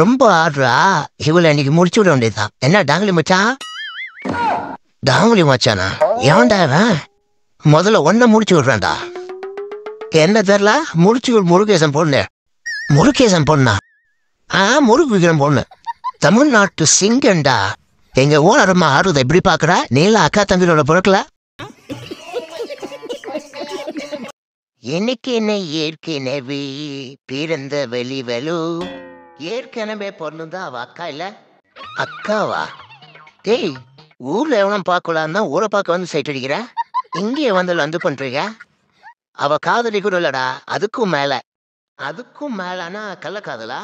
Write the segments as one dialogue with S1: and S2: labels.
S1: ரொம்ப ஆடுறா. இவளை இன்னைக்கு முடிச்சு விட வேண்டியதுதான். என்ன டாங்கலி மச்சான்? டாங்கலி மச்சானா? ஏன்டா இவன்? முதல்ல ஒன்ன முடிச்சு விடுறான்டா. என்ன தெரியல, முருகேசன் பொண்ணு. முருகேசன் பொண்ணா? முருகேசன் பொண்ணு தமிழ்நாட்டு சிங்கண்டா. எங்க ஓனரம்மா ஆடுறத எப்படி பாக்குறா? நீல அக்கா தம்பியோட பொருட்கள இன்னைக்கு என்ன ஏற்கனவே பிறந்த வெளிவலு. ஏற்கனவே பொண்ணுதான் அவ அக்கா இல்ல? அக்காவா? டேய், ஊர்ல எவனும் பார்க்கலான்னு தான் ஊரை பார்க்க வந்து சைட் அடிக்கிற. இங்கே வந்து பண்றீங்க. அவ காதலி கூட இல்லடா, அதுக்கும் மேலனா கள்ளக்காதலா?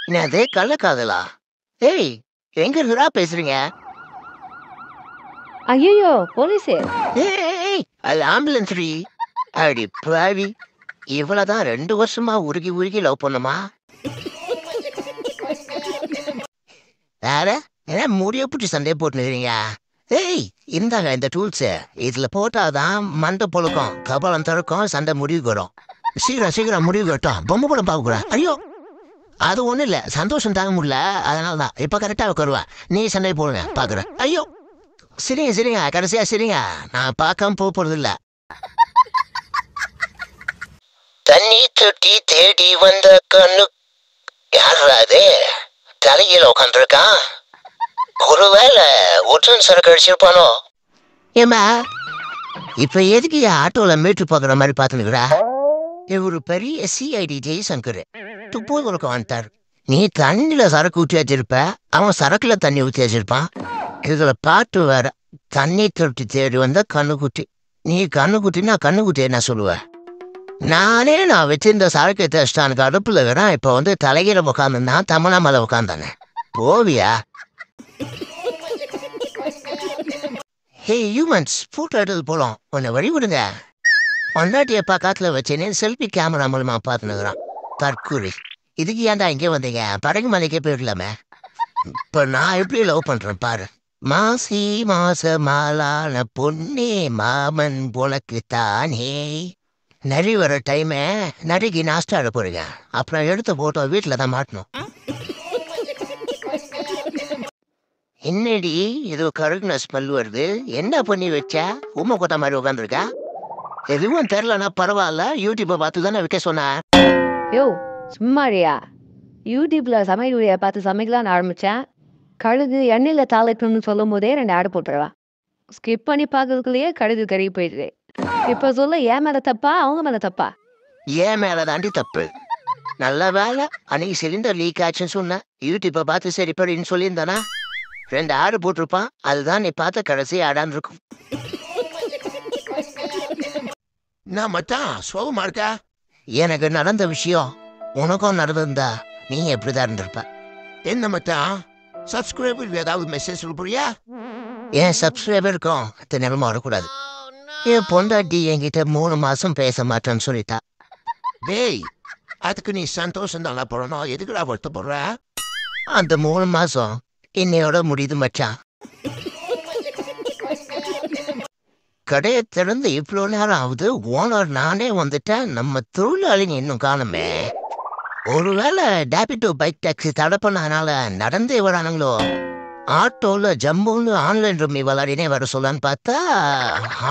S1: என்னது கள்ளக்காதலா? ஏய், எங்க இருந்தா பேசுறீங்க?
S2: ஐயோ போலீஸ்!
S1: ஏய், அது ஆம்புலன்ஸ். அடி பாவி, இவ்வளவுதான் 2 வருஷமா உருகி லவ் பண்ணுமா? வேற என்ன முடிய பிடிச்சி சண்டையை போட்டுக்கிறீங்க? ஏய், இந்தாங்க இந்த டூல்ஸ். இதுல போட்டாதான் மண்டை பொழுக்கும், கபாலம் திறக்கும், சண்டை முடிவுக்கு வரும். சீக்கிரம் முடிவு கட்டும். பொம்மை படம் பார்க்க கூடாது. ஐயோ, அது ஒண்ணும் இல்ல, சந்தோஷம் தாங்க முடியல, அதனாலதான். இப்ப கரெக்டா வருவா. நீ சண்டை போடுங்க பாக்குறேன். ஐயோ, சரிங்க கடைசியா சரிங்க. நான் பார்க்காம போறது இல்ல. தண்ணி தொட்டி தேடி வந்த கண்ணு யாராது தலையில உட்காந்துருக்கான்? ஒருவேளை ஒற்றன் சரக்கு அடிச்சிருப்பானோ? ஏமா, இப்ப எதுக்கு ஆட்டோல மீட்டு பாக்குற மாதிரி பாத்துனுக்குறா? ஒரு பெரிய சிஐடி ஜெய்சங்கர் துப்பு கொடுக்க வந்துட்டார். நீ தண்ணியில சரக்கு ஊற்றி வச்சிருப்ப, அவன் சரக்குல தண்ணி ஊற்றி வச்சிருப்பான். இதுல பாட்டு வேற. தண்ணி தொட்டி தேடி வந்த கண்ணுக்குட்டி. நீ கண்ணுக்குட்டினா கண்ணுக்குட்டி என்ன சொல்லுவ? நான் வச்சிருந்த சரக்கு தேஷ்டானுக்கு அடுப்புல வேறேன். இப்ப வந்து தலைகீழ உட்காந்துன்னா தமிழா மேல உட்காந்தானே போவியா? ஹே ஹியூமன்ஸ், போட்டோ எடுத்து போலாம். உன்னை வழி விடுங்க. பொண்டாட்டிய பக்கத்துல வச்சேனே செல்ஃபி கேமரா மூலமா பாத்துனுக்குறான். தற்கூரி. இதுக்கு ஏன்டா இங்கே வந்தீங்க? படகு மலைக்கே போயிடலாமே. இப்ப நான் எப்படி லவ் பண்றேன் பாரு. மாசி மாச மாலான பொண்ணே மாமன் உனக்கு தானே. நரி வர டைமே நரிக்கு நாஸ்டா ஆட போறீங்க. அப்புறம் எடுத்த போட்டோ வீட்டுல தான் மாட்டணும். என்னடி ஏதோ கருகுன ஸ்மெல் வருது? என்ன பண்ணி வச்ச? உமை கொட்ட மாதிரி உட்காந்துருக்கா? எதுவும் தெரிலனா பரவாயில்ல, யூடியூப்பை பார்த்து தானே வைக்க சொன்னேன்.
S2: யோ சும்மாரியா? யூடியூப்ல சமையல் வீடியோ பார்த்து சமைக்கலான்னு ஆரம்பிச்சேன். கழுகு எண்ணெயில் தாளிக்கணும்னு சொல்லும் போதே 2 ஆடு போட்டுருவா. ஸ்கிப் பண்ணி பார்க்கறதுக்குள்ளேயே கழுகு கறி போயிடுது. இப்போ சொல்ல ஏன் மேல தப்பா அவங்க மேல தப்பா?
S1: ஏன் மேல தாண்டி தப்பு. நல்ல வேலை அன்னைக்கு சிலிண்டர் லீக் ஆச்சுன்னு சொன்னேன். யூடியூப்பை பார்த்து சரி படின்னு சொல்லியிருந்தானா 2 ஆடு போட்டிருப்பான். அதுதான் நீ பார்த்த கடைசி ஆடான்னு இருக்கும். நான் மச்சான் சோகமா இருக்கா? எனக்கு நடந்த விஷயம் உனக்கும் நடந்திருந்தா நீ எப்படிதான் இருந்திருப்ப. என்ன மச்சான், சப்ஸ்கிரைபர் ஏதாவது மெசேஜ் சொல்ல போறியா? என் சப்ஸ்கிரைபருக்கும் அத்த நிலமா வரக்கூடாது. என் பொண்டாட்டி என்கிட்ட 3 மாசம் பேச மாட்டேன்னு சொல்லிட்டா. டேய், அதுக்கு நீ சந்தோஷம் தானே போடணும், எதுக்குடா வருத்தப்படுற? அந்த 3 மாசம் இன்னையோட முடியுது மச்சான். கடையை திறந்து இவ்வளோ நேரம் ஆகுது, ஓனர் நானே வந்துட்டேன். நம்ம தொழிலாளிங்க இன்னும் காணுமே. ஒருவேளை டேபிட்டோ பைக் டாக்ஸி தடை பண்ணனால நடந்தே வரானுங்களோ? ஆட்டோல ஜம்புன்னு ஆன்லைன் ரம்மி விளாடினே வர சொல்லான்னு பார்த்தா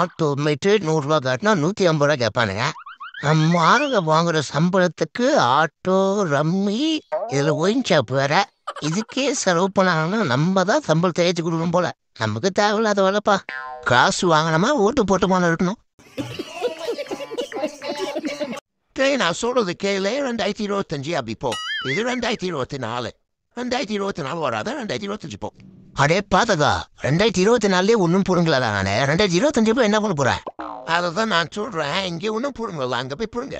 S1: ஆட்டோ மீட்டு 100 ரூபா காட்டினா 150 ரூபா கேட்பானுங்க. நம்ம ஆளுங்க வாங்குற சம்பளத்துக்கு ஆட்டோ ரம்மி இதுல ஒயின் ஷாப் வேற. இதுக்கே செலவு பண்ணாங்கன்னா நம்ம தான் சம்பளத்தை ஏற்றி கொடுக்கணும் போல. நமக்கு தேவையில்லாத வேலைப்பா. காசு வாங்கினோமா ஓட்டு போட்டுமான இருக்கணும். நான் சொல்றது கேளு. 2025 அப்படி போ. இது 2024. 2024 வராத, 2025 போ. அடே பாத்ததா, 2024 ஒன்னும் புடுங்கலடா. நானு 2025 போய் என்ன பண்ண போறேன்? அதான் நான் சொல்றேன், இங்கே ஒன்னும் புடுங்கல. அங்க போய் புடுங்க.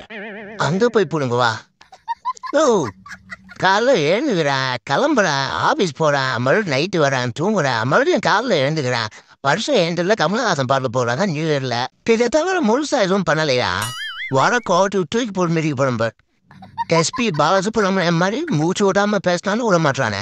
S1: அங்க போய் புடுங்குவா? ஓ, காலைல எழுந்துக்கிறேன், கிளம்புறேன், ஆபீஸ் போறேன், மறுபடியும் நைட்டு வரேன், தூங்குறேன், மறுபடியும் காலைல எழுந்துக்கிறேன். வருஷம் எண்டில் கமலஹாசன் பாடல போறாங்க நியூ இயர்ல. இதை தவிர முழுசா எதுவும் பண்ணலையா? வர கோட்டு தூக்கி போட்டு மிதிக்க போறோம். எஸ்பி பாலசுப்ரமணியம் மாதிரி மூச்சு விடாம பேசினாலும் விட மாட்டானே.